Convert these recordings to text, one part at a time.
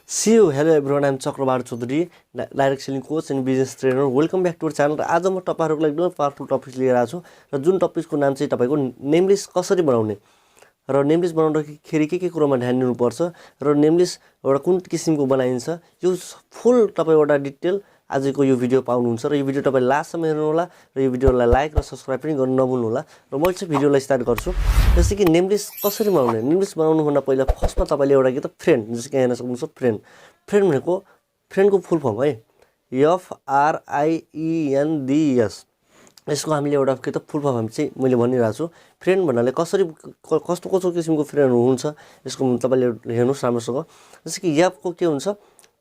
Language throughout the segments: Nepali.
See you, hello everyone, I am Chakra, direct selling coach and business trainer. Welcome back to our channel. आज म तपाईहरुको लागि एकदमै पावरफुल टपिक लिएर आएको छु र जुन टपिकको नाम चाहिँ तपाईको नेमलिस्ट कसरी बनाउने र नेमलिस्ट बनाउँदाखेरि के कुरामा ध्यान दिनुपर्छ र नेमलिस्ट एउटा कुन किसिमको बनाइन्छ यो फुल तपाई एउटा डिटेल आजको यो भिडियो पाउनुहुन्छ र यो भिडियो तपाई लास्टसम्म हेर्नु होला र यो भिडियोलाई लाइक र सब्स्क्राइब पनि गर्न नभुल्नु होला र म चाहिँ भिडियोलाई स्टार्ट गर्छु। जस्तै कि नेमलिस्ट कसरी बनाउने नेमलिस्ट बनाउनु भन्दा पहिला फर्स्टमा तपाईले एउटा के त फ्रेन्ड जस्तै कि हेर्न सक्नुहुन्छ फ्रेन्ड भनेको फ्रेन्डको फुल फर्म है FRIENDS यसको हामीले एउटा के त फुल फर्म चाहिँ मैले भनिरहेको छु। फ्रेन्ड भन्नाले कसरी कस्तो किसिमको फ्रेन्ड हुन्छ यसको तपाईले हेर्नुस् राम्रोसँग। जस्तै कि F को के हुन्छ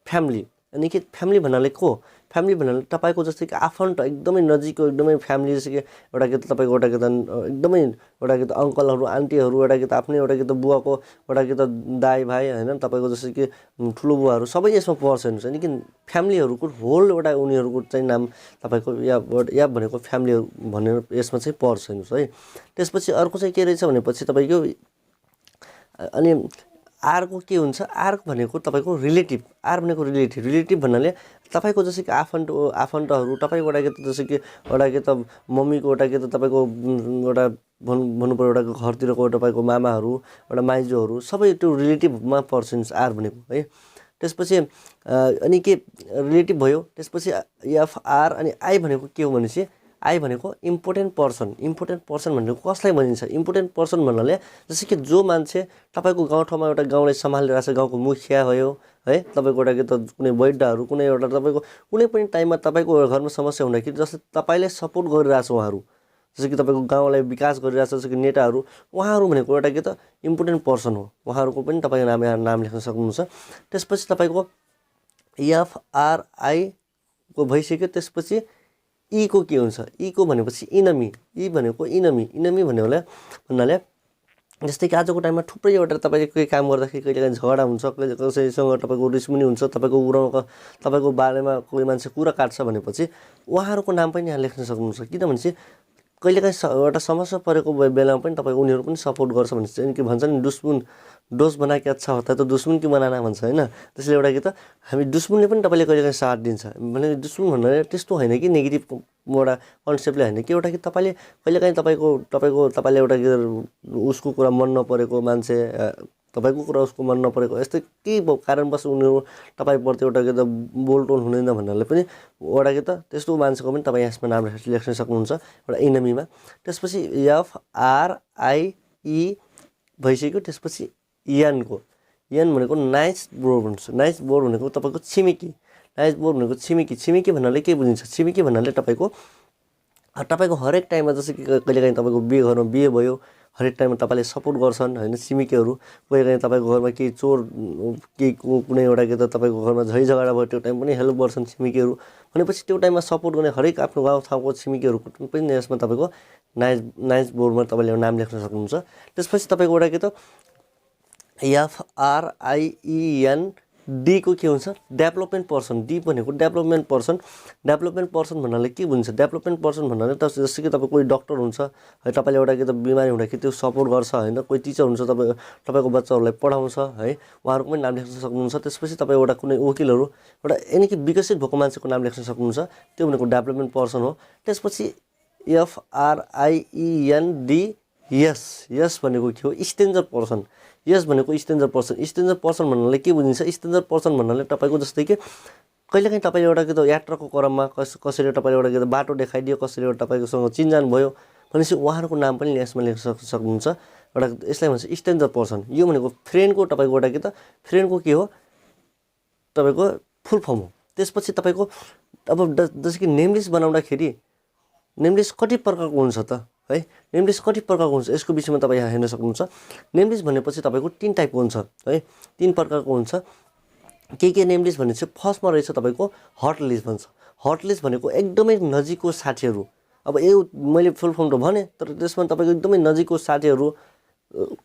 फ्यामिली अनि के फ्यामिली भन्नाले को फ्यामिली भन्नाले तपाईको जस्तै कि आफन्त एकदमै नजिकको एकदमै फ्यामिली जस्तै कि एउटा के त तपाईको एउटा के त एकदमै एउटा के त अंकलहरु आन्टीहरु एउटा के त आफ्नै एउटा के त बुवाको एउटा के त दाइ भाइ हैन तपाईको जस्तै कि ठुलो बुवाहरु सबै यसमा पर्छ हैन अनि कि फ्यामिलीहरुको होल एउटा उनीहरुको चाहिँ नाम तपाईको या भनेको फ्यामिलीहरु भनेर यसमा चाहिँ पर्छ हैन है। त्यसपछि अर्को चाहिँ के रहेछ भनेपछि तपाईको अनि आर को के हुन्छ आर भनेको तपाईको रिलेटिभ आर भनेको रिलेटिभ भन्नाले तपाईको जस्तै कि आफन्तहरु तपाईको एउटा के त जस्तै कि एउटा के त मम्मीको एउटा के त तपाईको एउटा भन्नु पर्यो एउटा घरतिरको तपाईको मामाहरु एउटा माइजूहरु सबै त्यो रिलेटिभमा पर्छ आर भनेको है। त्यसपछि अनि के रिलेटिभ भयो त्यसपछि FR अनि आई भनेको के हो भनेपछि आई भनेको इम्पोर्टेन्ट पर्सन भनेको कसलाई भनिन्छ इम्पोर्टेन्ट पर्सन भन्नाले जस्तै कि जो मान्छे तपाईको गाउँठाउँमा एउटा गाउँलाई सम्हालिरहेछ गाउँको मुखिया भयो है तपाईको एउटा के त कुनै वैद्यहरु कुनै एउटा तपाईको कुनै पनि टाइममा तपाईको घरमा समस्या हुँदाखेरि जस्तै तपाईले सपोर्ट गरिरहेछ उहाँहरु जस्तै कि तपाईको गाउँलाई विकास गरिरहेछ जस्तै कि नेताहरु उहाँहरु भनेको एउटा के त इम्पोर्टेन्ट पर्सन हो उहाँहरुको पनि तपाईको नाम लेख्न सक्नुहुन्छ। त्यसपछि तपाईको FRI को भइसक्यो। त्यसपछि ई को के हुन्छ ई को भनेपछि इनमी ई भनेको इनमी भन्नाले जस्तै कि आजको टाइममा थुप्रै एउटा तपाईले केही काम गर्दाखेरि कहिलेकाहीँ झगडा हुन्छ कहिले कसैसँग तपाईको दुश्मनी हुन्छ तपाईको उराउको तपाईको बारेमा कोही मान्छे कुरा काट्छ भनेपछि उहाँहरुको नाम पनि यहाँ लेख्न सक्नुहुन्छ किनभने चाहिँ कहिलेकाहीँ एउटा समस्या परेको बेलामा पनि तपाईको उनीहरु पनि सपोर्ट गर्छ भने चाहिँ के भन्छ नि दोस्त बना के अच्छा होता है तो दुश्मन की बनाना भन्छ हैन। त्यसले एउटा के त हामी दुश्मनले पनि तपाईले कहिलेकाहीँ साथ दिन्छ भने दुश्मन भन्नाले त्यस्तो हैन कि नेगेटिभ एउटा कन्सेप्टले हैन कि एउटा कि तपाईले कहिलेकाहीँ तपाईले एउटा उसको कुरा मन नपरेको मान्छे तपाईको कुरा उसको मन नपरेको यस्तै के कारणवश उनीहरु तपाईप्रति एउटा के त बोलटोल हुँदैन भन्नाले पनि एउटा के त त्यस्तो मान्छेको पनि तपाई यसमा नाम लेख्न सक्नुहुन्छ एउटा एनिमीमा। त्यसपछि FRIE भइसक्यो। त्यसपछि एन भनेको नाइस बोर भन्छ नाइस बोर भनेको तपाईको छिमेकी छिमेकी भन्नाले के बुझिन्छ छिमेकी भन्नाले तपाईको हरेक टाइममा जस्तै कि कहिलेकाहीँ तपाईको घरमा बिहे भयो हरेक टाइममा तपाईले सपोर्ट गर्छन् हैन छिमेकीहरु कहिलेकाहीँ तपाईको घरमा केही चोर केही कुनै एउटा के त तपाईको घरमा झै झगडा भयो त्यो टाइम पनि हेल्प गर्छन् छिमेकीहरु भनेपछि त्यो टाइममा सपोर्ट गर्ने हरेक आफ्नो गाउँ ठाउँको छिमेकीहरुको पनि यसमा तपाईको नाइस बोरमा तपाईले नाम लेख्न सक्नुहुन्छ। त्यसपछि तपाईको एउटा के त FRIEND को के हुन्छ डेभलपमेन्ट पर्सन डी भनेको डेभलपमेन्ट पर्सन भन्नाले के बुझ्न्छ डेभलपमेन्ट पर्सन भन्नाले जस्तै कि तपाईको कोही डाक्टर हुन्छ है तपाईले एउटा के त बिमारी हुँदाखेरि त्यो सपोर्ट गर्छ हैन कोही टिचर हुन्छ तपाईको बच्चाहरुलाई पढाउँछ है उहाँहरुको पनि नाम लेख्न सक्नुहुन्छ। त्यसपछि तपाई एउटा कुनै वकिलहरु एउटा यानि कि विकसित भएको मान्छेको नाम लेख्न सक्नुहुन्छ त्यो भनेको डेभलपमेन्ट पर्सन हो। त्यसपछि FRIEND यस भनेको के हो स्ट्रेन्जर पर्सन यस भनेको स्ट्रेन्जर पर्सन भन्नाले के बुझिन्छ स्ट्रेन्जर पर्सन भन्नाले तपाईको जस्तै कि कहिलेकाहीँ तपाईले एउटा के त यात्राको क्रममा कसैले तपाईले एउटा के त बाटो देखाइदियो कसैले एउटा तपाईकोसँग चिनजान भयो भनेपछि उहाँहरुको नाम पनि यसमा लेख्न सक्नुहुन्छ एउटा यसलाई भन्छ स्ट्रेन्जर पर्सन। यो भनेको फ्रेन्डको तपाईको एउटा के त फ्रेन्डको के हो तपाईको फुल फर्म हो। त्यसपछि तपाईको अब जस्तै कि नेमलिस्ट बनाउँदाखेरि नेमलिस्ट कति प्रकारको हुन्छ त है नेमलिस्ट कति प्रकारको हुन्छ यसको विषयमा तपाई यहाँ हेर्न सक्नुहुन्छ। नेमलिस्ट भनेपछि तपाईको 3 टाइपको हुन्छ है 3 प्रकारको हुन्छ के नेमलिस्ट भने चाहिँ फर्स्टमा रहेछ तपाईको हट लिस्ट भन्छ हट लिस्ट भनेको एकदमै नजिकको साथीहरु अब यो मैले फुल फर्म त भने तर त्यसमा तपाईको एकदमै नजिकको साथीहरु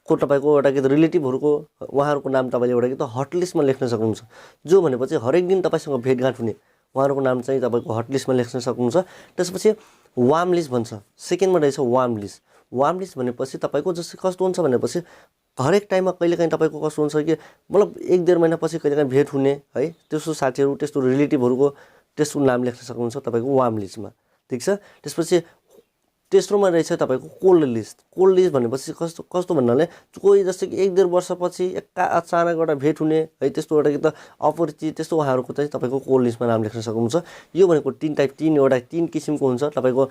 को तपाईको एउटा के त रिलेटिभहरुको उहाँहरुको नाम तपाईले एउटा के त हट लिस्टमा लेख्न सक्नुहुन्छ जो भनेपछि हरेक दिन तपाईसँग भेटघाट हुने उहाँहरुको नाम चाहिँ तपाईको हट लिस्टमा लेख्न सक्नुहुन्छ। त्यसपछि वार्म लिस्ट भन्छ सेकेन्डमा रहेछ वार्म लिस्ट भनेपछि तपाईको जस्तै कस्तो हुन्छ भनेपछि हरेक टाइममा कहिलेकाहीँ तपाईँको कस्तो हुन्छ कि मतलब 1-1.5 महिनापछि कहिलेकाहीँ भेट हुने है त्यस्तो साथीहरू त्यस्तो रिलेटिभहरूको त्यसको नाम लेख्न सक्नुहुन्छ तपाईँको वार्म लिस्टमा। ठिक छ। त्यसपछि तेस्रोमा रहेछ तपाईँको कोल्ड लिस्ट। कोल्ड लिस्ट भनेपछि कस्तो कस्तो भन्नाले कोही जस्तै कि 1-1.5 वर्षपछि अचानक एउटा भेट हुने है त्यस्तो एउटा कि त अपरिचित त्यस्तो उहाँहरूको चाहिँ तपाईँको कोल्ड लिस्टमा नाम लेख्न सक्नुहुन्छ। यो भनेको 3 किसिमको हुन्छ तपाईँको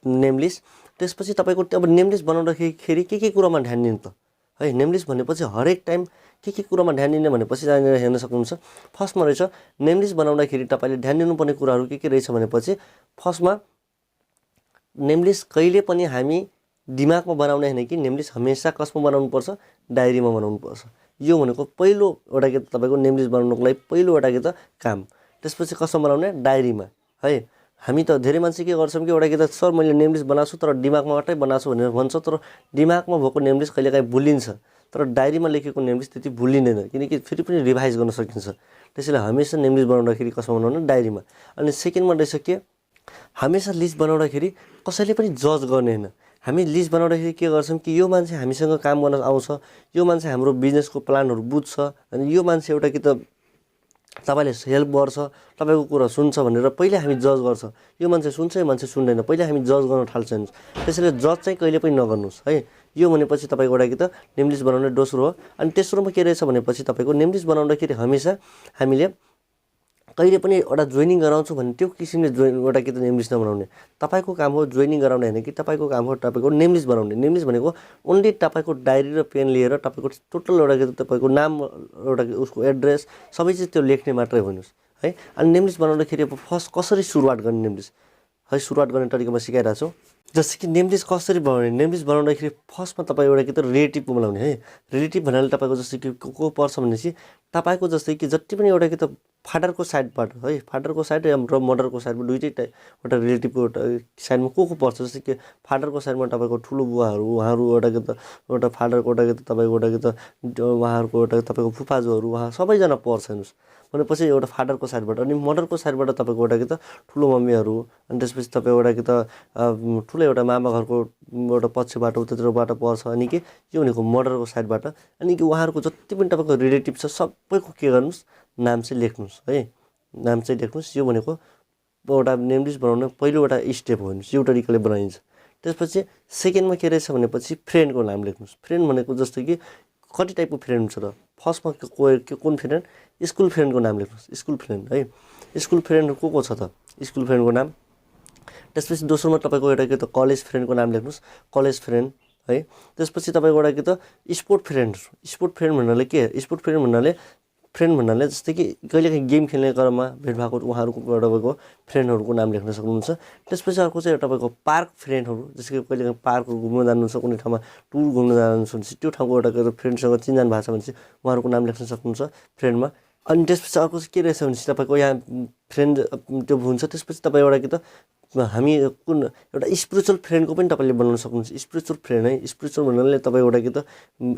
नेम लिस्ट। त्यसपछि तपाईँको अब नेम लिस्ट बनाउँदाखेरि के कुरामा ध्यान दिनु त है। नेम लिस्ट भनेपछि हरेक टाइम के कुरामा ध्यान दिने भनेपछि यहाँनिर हेर्न सक्नुहुन्छ। फर्स्टमा रहेछ नेम लिस्ट बनाउँदाखेरि तपाईँले ध्यान दिनुपर्ने कुराहरू के रहेछ भनेपछि फर्स्टमा नेम लिस्ट कहिले पनि हामी दिमागमा बनाउने हैन कि नेम लिस्ट हमेसा कसमा बनाउनुपर्छ डायरीमा बनाउनुपर्छ। यो भनेको पहिलो एउटा के तपाईको नेम लिस्ट बनाउनको लागि पहिलो एउटा के त काम। त्यसपछि कसमा बनाउने डायरीमा है। हामी त धेरै मान्छे के गर्छौं कि एउटा के त सर मैले नेम लिस्ट बनाछु तर दिमागमा मात्रै बनाछु भनेर भन्छ तर दिमागमा भएको नेम लिस्ट कहिलेकाहीँ भुलिन्छ तर डायरीमा लेखेको नेम लिस्ट त्यति भुलिँदैन किनकि फेरि पनि रिभाइज गर्न सकिन्छ। त्यसैले हमेसा नेम लिस्ट बनाउँदाखेरि कसमा बनाउनु डायरीमा। अनि सेकेन्डमा रहेछ के हमेसा लिस्ट बनाउँदाखेरि कसैले पनि जज गर्ने हैन। हामी लिस्ट बनाउँदाखेरि के गर्छौं कि यो मान्छे हामीसँग काम गर्न आउँछ, यो मान्छे हाम्रो बिजनेसको प्लानहरु बुझ्छ अनि यो मान्छे एउटा कि त तपाईले हेल्प गर्छ, तपाईको कुरा सुन्छ भनेर पहिले हामी जज गर्छ। यो मान्छे सुन्छ यो मान्छे सुन्दैन पहिले हामी जज गर्न थाल्छौं। त्यसैले जज चाहिँ कहिले पनि नगर्नुस् है। यो भनेपछि तपाईको एउटा कि त नेम लिस्ट बनाउने दोस्रो हो। अनि तेस्रोमा के रहेछ भनेपछि तपाईको नेम लिस्ट बनाउँदाखेरि हमेसा हामीले कहिले पनि एउटा जोइनिङ गराउँछु भने त्यो किसिमले एउटा के त नेम लिस्ट नबनाउने। तपाईको काम हो जोइनिङ गराउने हैन कि तपाईको काम हो तपाईको नेम लिस्ट बनाउने। नेम लिस्ट भनेको ओन्ली तपाईको डायरी र पेन लिएर तपाईको टोटल एउटा के त तपाईको नाम एउटा उसको एड्रेस सबै चीज त्यो लेख्ने मात्रै हुनुस् है। अनि नेम लिस्ट बनाउँदाखेरि फर्स्ट कसरी सुरुवात गर्ने नेम लिस्ट है सुरुवात गर्ने तरिकामा सिकाइरा छु। जस्तै कि नेम लिस्ट कसरी बनाउने। नेम लिस्ट बनाउँदाखेरि फर्स्टमा तपाई एउटा के त रिलेटिभ बनाउने है। रिलेटिभ भन्नाले तपाईको जस्तै कि को पर्छ भनेपछि तपाईको जस्तै कि जति पनि एउटा के त फादरको साइडबाट है फादरको साइड र मदरको साइडमा दुईटै एउटा रिलेटिभको साइडमा को पर्छ। जस्तै कि फादरको साइडमा तपाईको ठुलो बुवाहरू उहाँहरू एउटा के त एउटा फादरको एउटा के त तपाईको एउटा के त उहाँहरूको एउटा तपाईको फुफाजुहरू उहाँ सबैजना पर्छ हेर्नुस् भनेपछि एउटा फादरको साइडबाट। अनि मदरको साइडबाट तपाईको एउटा के त ठुलो मम्मीहरू अनि त्यसपछि तपाईको एउटा के त ठुलो एउटा मामा घरको एउटा पक्षबाट उतातिरबाट पर्छ। अनि के यो भनेको मदरको साइडबाट अनि कि उहाँहरूको जति पनि तपाईको रिलेटिभ छ सबैको के गर्नुस् नाम चाहिँ लेख्नुस् है। नाम चाहिँ लेख्नुस्। यो भनेको एउटा नेम लिस्ट बनाउन पहिलो एउटा स्टेप हो हेर्नुस् यो तरिकाले बनाइन्छ। त्यसपछि सेकेन्डमा के रहेछ भनेपछि फ्रेन्डको नाम लेख्नुस्। फ्रेन्ड भनेको जस्तै कि कति टाइपको फ्रेन्ड हुन्छ र फर्स्टमा कुन फ्रेन्ड स्कुल फ्रेन्डको नाम लेख्नुस्। स्कुल फ्रेन्ड है स्कुल फ्रेन्ड को छ त स्कुल फ्रेन्डको नाम। त्यसपछि दोस्रोमा तपाईको एउटा के त कलेज फ्रेन्डको नाम लेख्नुस् कलेज फ्रेन्ड है। त्यसपछि तपाईको एउटा के त स्पोर्ट फ्रेन्ड। स्पोर्ट फ्रेन्ड भन्नाले के स्पोर्ट फ्रेन्ड भन्नाले जस्तै कि कहिलेकाहीँ गेम खेल्ने क्रममा भेट भएको उहाँहरूको तपाईको फ्रेन्डहरूको नाम लेख्न सक्नुहुन्छ। त्यसपछि अर्को चाहिँ तपाईको पार्क फ्रेन्डहरू जस्तै कि कहिलेकाहीँ पार्कहरू घुम्न जानुहुन्छ कुनै ठाउँमा टुर घुम्न जानुहुन्छ भने त्यो ठाउँको एउटा फ्रेन्डसँग चिनजान भएको छ भने चाहिँ उहाँहरूको नाम लेख्न सक्नुहुन्छ फ्रेन्डमा। अनि त्यसपछि अर्को चाहिँ के रहेछ भने चाहिँ तपाईको यहाँ फ्रेन्ड त्यो हुन्छ। त्यसपछि तपाईँ एउटा के त हामी कुन एउटा स्पिरिचुअल फ्रेन्डको पनि तपाईले बनाउन सक्नुहुन्छ। स्पिरिचुअल फ्रेन्ड है स्पिरिचुअल भन्नाले तपाईँ एउटा के त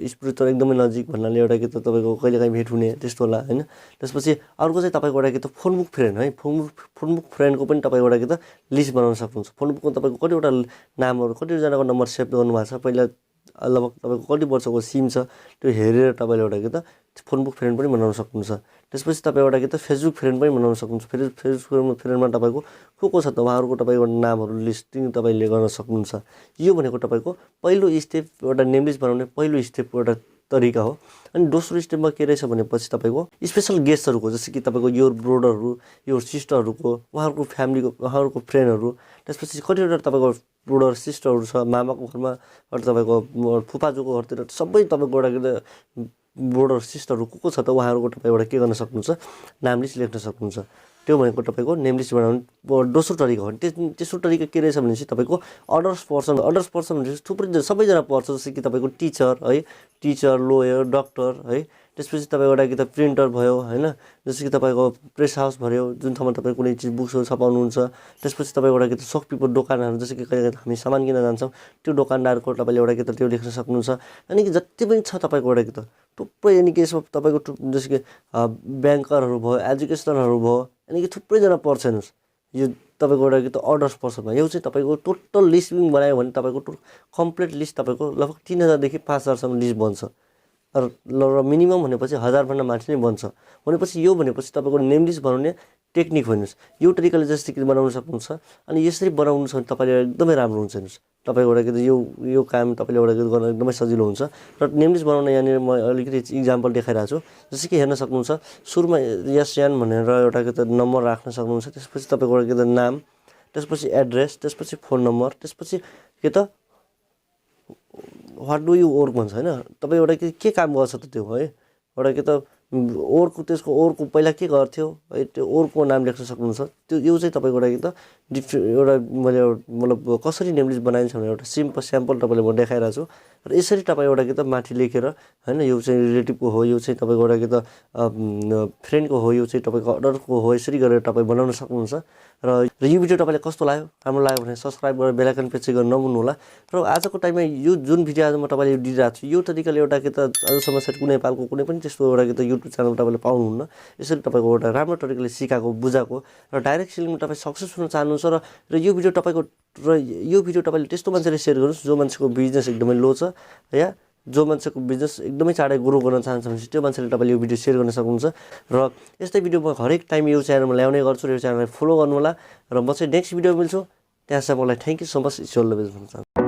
स्पिरिचुअल एकदमै नजिक भन्नाले एउटा के त तपाईको कहिलेकाहीँ भेट हुने त्यस्तो होला हैन। त्यसपछि अर्को चाहिँ तपाईको एउटा के त फोनबुक फ्रेन्ड है फोनबुक फ्रेन्डको पनि तपाईँ एउटा के त लिस्ट बनाउन सक्नुहुन्छ। फोनबुकमा तपाईको कतिवटा नामहरू कतिजनाको नम्बर सेभ गर्नु भएको छ पहिला लगभग तपाईको कति वर्षको सिम छ त्यो हेरेर तपाईले एउटा के त फोनबुक फ्रेन्ड पनि बनाउन सक्नुहुन्छ। त्यसपछि तपाईँ एउटा के त फेसबुक फ्रेन्ड पनि बनाउन सक्नुहुन्छ। फेसबुक फ्रेन्डमा तपाईको को छ त उहाँहरूको तपाईको नामहरू लिस्टिङ तपाईले गर्न सक्नुहुन्छ। यो भनेको तपाईको पहिलो स्टेप एउटा नेम लिस्ट बनाउने पहिलो स्टेपको एउटा तरिका हो। अनि दोस्रो स्टेपमा के रहेछ भनेपछि तपाईको स्पेशल गेस्टहरूको जस्तै कि तपाईको यो ब्रदरहरू यो सिस्टरहरूको उहाँहरूको फ्यामिलीको उहाँहरूको फ्रेन्डहरू। त्यसपछि कतिवटा तपाईको ब्रदर सिस्टरहरू छ मामाको घरमा अथवा तपाईको फुपाजुको घरतिर सबै तपाईको एउटा के त ब्रदर सिस्टरहरू को छ त उहाँहरूको तपाईँ एउटा के गर्न सक्नुहुन्छ नाम लिस्ट लेख्न सक्नुहुन्छ। त्यो भनेको तपाईको नेम लिस्ट बनाउने दोस्रो तरिका हो। तेस्रो तरिका के रहेछ भनेपछि तपाईको अदर्स पर्सन भनेपछि थुप्रै सबैजना पर्छ जस्तै कि तपाईको टिचर है टिचर लोयर डक्टर है। त्यसपछि तपाईँ एउटा कि त प्रिन्टर भयो हैन जस्तै कि तपाईको प्रेस हाउस भयो जुन ठाउँमा तपाईँ कुनै चिज बुक्सहरू छपाउनुहुन्छ। त्यसपछि तपाईँ एउटा कि त सकपिपल दोकानहरू जस्तै कि कहिले हामी सामान किन्न जान्छौँ त्यो दोकानदारको तपाईँले एउटा कि त त्यो लेख्न सक्नुहुन्छ। अनि कि जति पनि छ तपाईँको एउटा कि त थुप्रै अनि के तपाईको जस्तै कि ब्याङ्करहरू भयो एजुकेसनरहरू भयो अनि कि थुप्रैजना पर्छ हेर्नुस्। यो तपाईको एउटा कि त अदर्स पर्सनमा यो चाहिँ तपाईको टोटल लिस्ट बनायो भने तपाईको कम्प्लिट लिस्ट तपाईको लगभग 3000 देखि 5000 सम्म लिस्ट बन्छ र मिनिमम भनेपछि 1000 भन्दा माथि नै बन्छ भनेपछि यो भनेपछि तपाईको नेम लिस्ट बनाउने टेक्निक भन्नुस् यो तरिकाले जस्तै कि बनाउन सक्नुहुन्छ अनि यसरी बनाउनु छ भने तपाईले एकदमै राम्रो हुन्छ हेर्नुस् तपाईको एउटा के यो काम तपाईले एउटा गर्न एकदमै सजिलो हुन्छ र नेम लिस्ट बनाउन यहाँ म अलिकति इक्जाम्पल देखाइरहेको छु जस्तै कि हेर्न सक्नुहुन्छ सुरुमा यान भनेर एउटा के त नम्बर राख्न सक्नुहुन्छ त्यसपछि तपाईको एउटा के त नाम त्यसपछि एड्रेस त्यसपछि फोन नम्बर त्यसपछि के त व्हाट डु यु वर्क भन्छ हैन तपाई एउटा के काम गर्छ त त्यो है एउटा के त ओरको त्यसको ओरको पहिला के गर्थ्यो है त्यो ओरको नाम लेख्न सक्नुहुन्छ त्यो यो चाहिँ तपाईको एउटा के त एउटा मैले मतलब कसरी नेम लिस्ट बनाइन्छ भनेर एउटा सिम्पल स्याम्पल तपाईलाई म देखाइरहेको छु र यसरी तपाई एउटा के त माथि लेखेर हैन यो चाहिँ रिलेटिभको हो यो चाहिँ तपाईको एउटा के त फ्रेन्डको हो यो चाहिँ तपाईको अर्डरको हो यसरी गरेर तपाई बनाउन सक्नुहुन्छ र यो भिडियो तपाईलाई कस्तो लाग्यो राम्रो लाग्यो भने सब्स्क्राइब गरेर बेल आइकन प्रेस गर्न नभुल्नु होला र आजको टाइममा यो जुन भिडियो आज म तपाईलाई दिइरहेको छु यो तरिकाले एउटा के त अझसम्म सेट कुनै नेपालको कुनै पनि त्यस्तो एउटा के त युट्युब च्यानल तपाईले पाउनुहुन्न यसरी तपाईको एउटा राम्रो तरिकाले सिकाएको बुझाएको र डाइरेक्ट सेलिङमा तपाई सक्सेस हुन चाहनुहुन्छ र यो भिडियो तपाईले त्यस्तो मान्छेले शेयर गर्नुस् जो मान्छेको बिजनेस एकदमै लो छ या जो मान्छेको बिजनेस एकदमै चाँडै ग्रो गर्न चाहन्छ भने त्यो मान्छेले तपाईले यो भिडियो शेयर गर्न सक्नुहुन्छ र यस्तै भिडियो म हरेक टाइम यो च्यानलमा ल्याउने गर्छु र यो च्यानललाई फलो गर्नु होला र म चाहिँ नेक्स्ट भिडियो मिल्छु त्यहाँसम्म मलाई thank you so much it's all the best भन्न चाहन्छु